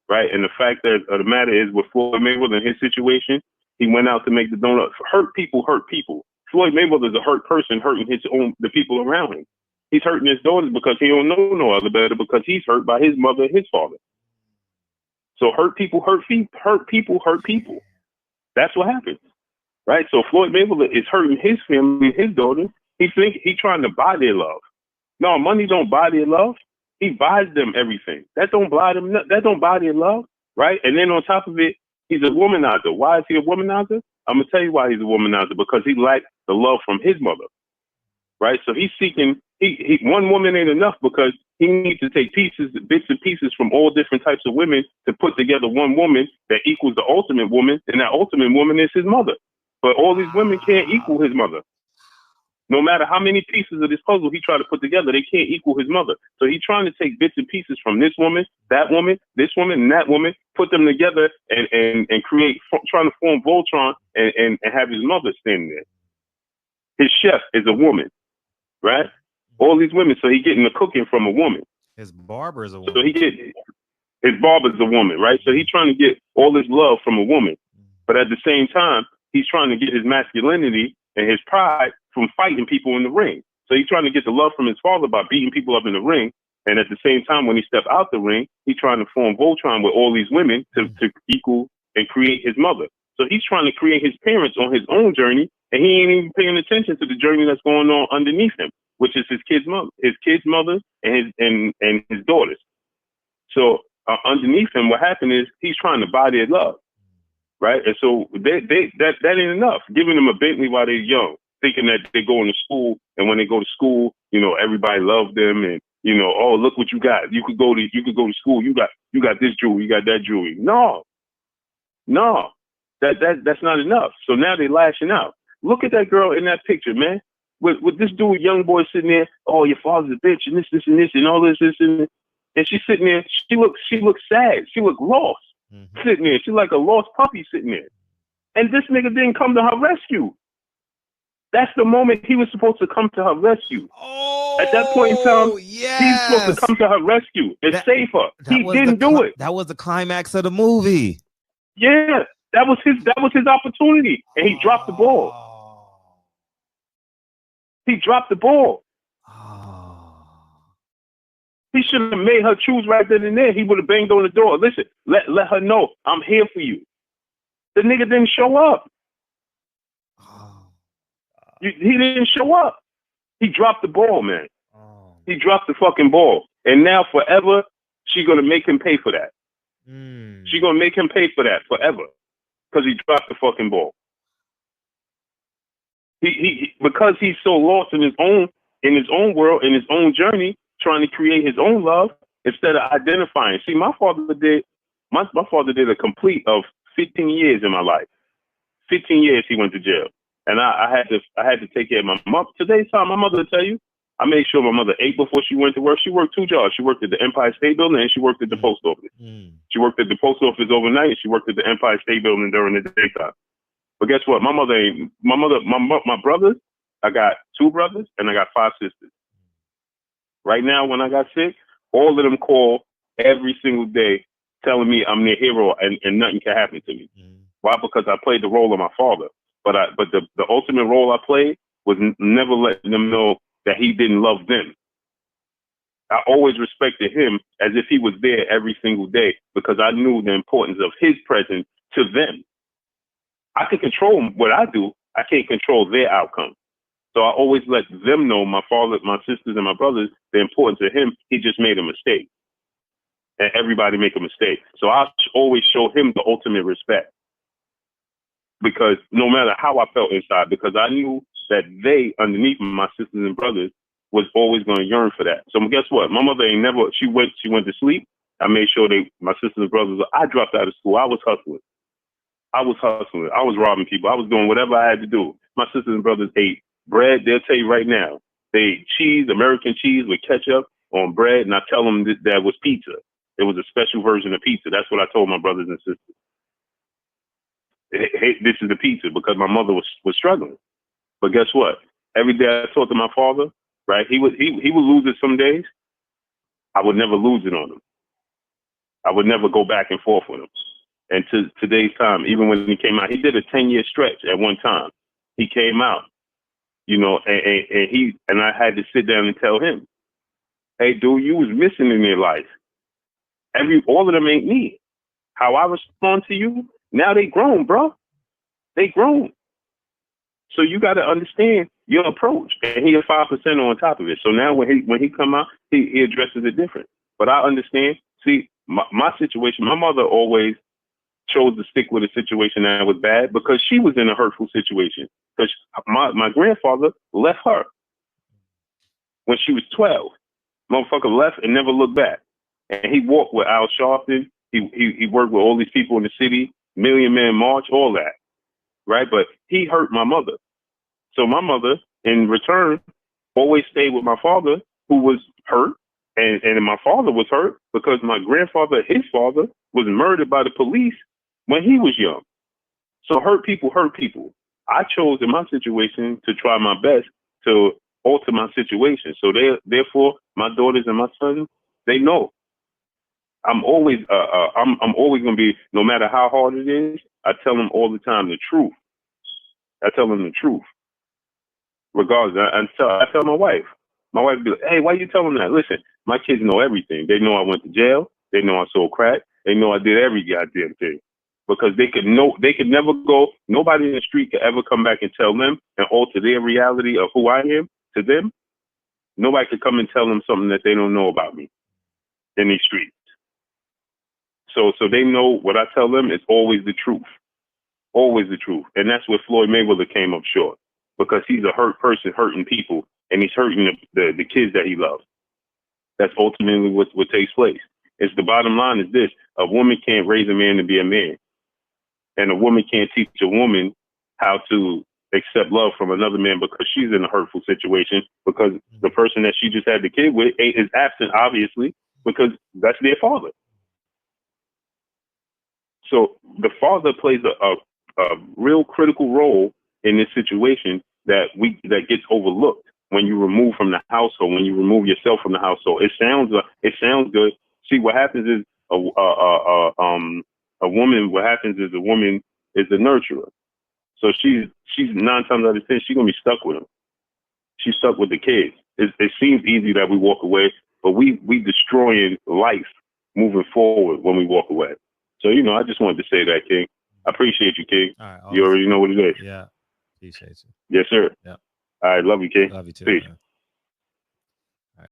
right? And the fact that of the matter is, with Floyd Mayweather in his situation, he went out to make the donut. Hurt people hurt people. Floyd Mayweather's a hurt person hurting the people around him. He's hurting his daughters because he don't know no other better because he's hurt by his mother and his father. So hurt people hurt people hurt people. That's what happens, right? So Floyd Mayweather is hurting his family, his daughters. He trying to buy their love. No, money don't buy their love. He buys them everything. That don't buy them. That don't buy their love, right? And then on top of it, he's a womanizer. Why is he a womanizer? I'm gonna tell you why he's a womanizer, because he likes the love from his mother, right? So he's seeking. He one woman ain't enough because he needs to take bits and pieces from all different types of women to put together one woman that equals the ultimate woman, and that ultimate woman is his mother. But all these women can't equal his mother. No matter how many pieces of this puzzle he tried to put together, they can't equal his mother. So he's trying to take bits and pieces from this woman, that woman, this woman, and that woman, put them together and create, trying to form Voltron and have his mother standing there. His chef is a woman, right? All these women, so he getting the cooking from a woman. His barber is a woman. So his barber's a woman, right? So he's trying to get all his love from a woman. But at the same time, he's trying to get his masculinity and his pride from fighting people in the ring. So he's trying to get the love from his father by beating people up in the ring. And at the same time, when he steps out the ring, he's trying to form Voltron with all these women to equal and create his mother. So he's trying to create his parents on his own journey, and he ain't even paying attention to the journey that's going on underneath him, which is his kids' mothers, and his daughters. So underneath him, what happened is he's trying to buy their love, right? And so that ain't enough. Giving them a Bentley while they're young, thinking that they're going to school, and when they go to school, everybody loves them, and oh, look what you got. You could go to school. You got this jewelry. You got that jewelry. No, that's not enough. So now they're lashing out. Look at that girl in that picture, man. With this dude, young boy sitting there. Oh, your father's a bitch, and this, and this, and all this, and she's sitting there. She looks sad. She looked lost, sitting there. She's like a lost puppy sitting there. And this nigga didn't come to her rescue. That's the moment he was supposed to come to her rescue. Oh, at that point in time, yes, he's supposed to come to her rescue and save her. He didn't do it. That was the climax of the movie. Yeah, that was his opportunity, and he dropped the ball. He dropped the ball. He should have made her choose right then and there. He would have banged on the door. Listen, let her know I'm here for you. The nigga didn't show up. He didn't show up. He dropped the ball, man. He dropped the fucking ball. And now forever, she's going to make him pay for that. She's going to make him pay for that forever because he dropped the fucking ball. Because he's so lost in his own world, in his own journey, trying to create his own love instead of identifying. See, my father did a complete of 15 years in my life. 15 years he went to jail. And I had to take care of my mom. Today's time, my mother will tell you, I made sure my mother ate before she went to work. She worked 2 jobs. She worked at the Empire State Building and she worked at the post office. She worked at the post office overnight and she worked at the Empire State Building during the daytime. But guess what? My brothers, I got 2 brothers and I got 5 sisters. Right now, when I got sick, all of them call every single day telling me I'm their hero and nothing can happen to me. Why? Because I played the role of my father. But the ultimate role I played was never letting them know that he didn't love them. I always respected him as if he was there every single day because I knew the importance of his presence to them. I can control what I do. I can't control their outcome. So I always let them know, my father, my sisters, and my brothers, the importance of him. He just made a mistake. And everybody make a mistake. So I always show him the ultimate respect. Because no matter how I felt inside, because I knew that they, underneath my sisters and brothers, was always going to yearn for that. So guess what? My mother ain't never, she went to sleep. I made sure my sisters and brothers, I dropped out of school. I was hustling. I was robbing people. I was doing whatever I had to do. My sisters and brothers ate bread. They'll tell you right now. They ate cheese, American cheese with ketchup on bread. And I tell them that was pizza. It was a special version of pizza. That's what I told my brothers and sisters. Hey, this is the pizza because my mother was struggling. But guess what? Every day I talked to my father, right? He would lose it some days. I would never lose it on him. I would never go back and forth with him. And to today's time, even when he came out, he did a 10-year stretch at one time. He came out, you know, and I had to sit down and tell him, hey, dude, you was missing in your life. All of them ain't me. How I respond to you, now they grown, bro. They grown. So you got to understand your approach. And he a 5% on top of it. So now when he come out, he addresses it different. But I understand. See, my situation, my mother always chose to stick with a situation that was bad because she was in a hurtful situation. Because my grandfather left her when she was 12. Motherfucker left and never looked back. And he walked with Al Sharpton. He worked with all these people in the city, Million Man March, all that. Right? But he hurt my mother. So my mother, in return, always stayed with my father, who was hurt. And my father was hurt because my grandfather, his father, was murdered by the police when he was young. So hurt people hurt people. I chose in my situation to try my best to alter my situation. So therefore, my daughters and my sons, they know. I'm always going to be, no matter how hard it is, I tell them all the time the truth. I tell them the truth. Regardless, I tell my wife. My wife be like, hey, why you telling them that? Listen, my kids know everything. They know I went to jail. They know I sold crack. They know I did every goddamn thing. Because they could never go, nobody in the street could ever come back and tell them and alter their reality of who I am to them. Nobody could come and tell them something that they don't know about me in these streets. So they know what I tell them is always the truth. Always the truth. And that's where Floyd Mayweather came up short. Because he's a hurt person hurting people, and he's hurting the kids that he loves. That's ultimately what takes place. It's the bottom line is this: a woman can't raise a man to be a man, and a woman can't teach a woman how to accept love from another man because she's in a hurtful situation because the person that she just had the kid with is absent, obviously, because that's their father. So the father plays a real critical role in this situation that gets overlooked when you remove from the household, when you remove yourself from the household. It sounds good. See, what happens is a woman. What happens is a woman is the nurturer. So she's 9 times out of 10 she's gonna be stuck with him. She's stuck with the kids. It seems easy that we walk away, but we destroying life moving forward when we walk away. So I just wanted to say that, King. I appreciate you, King. All right, you already know what it is. Yeah, appreciate you. Yes, sir. Yeah. All right, love you, King. Love you too. Peace. Man.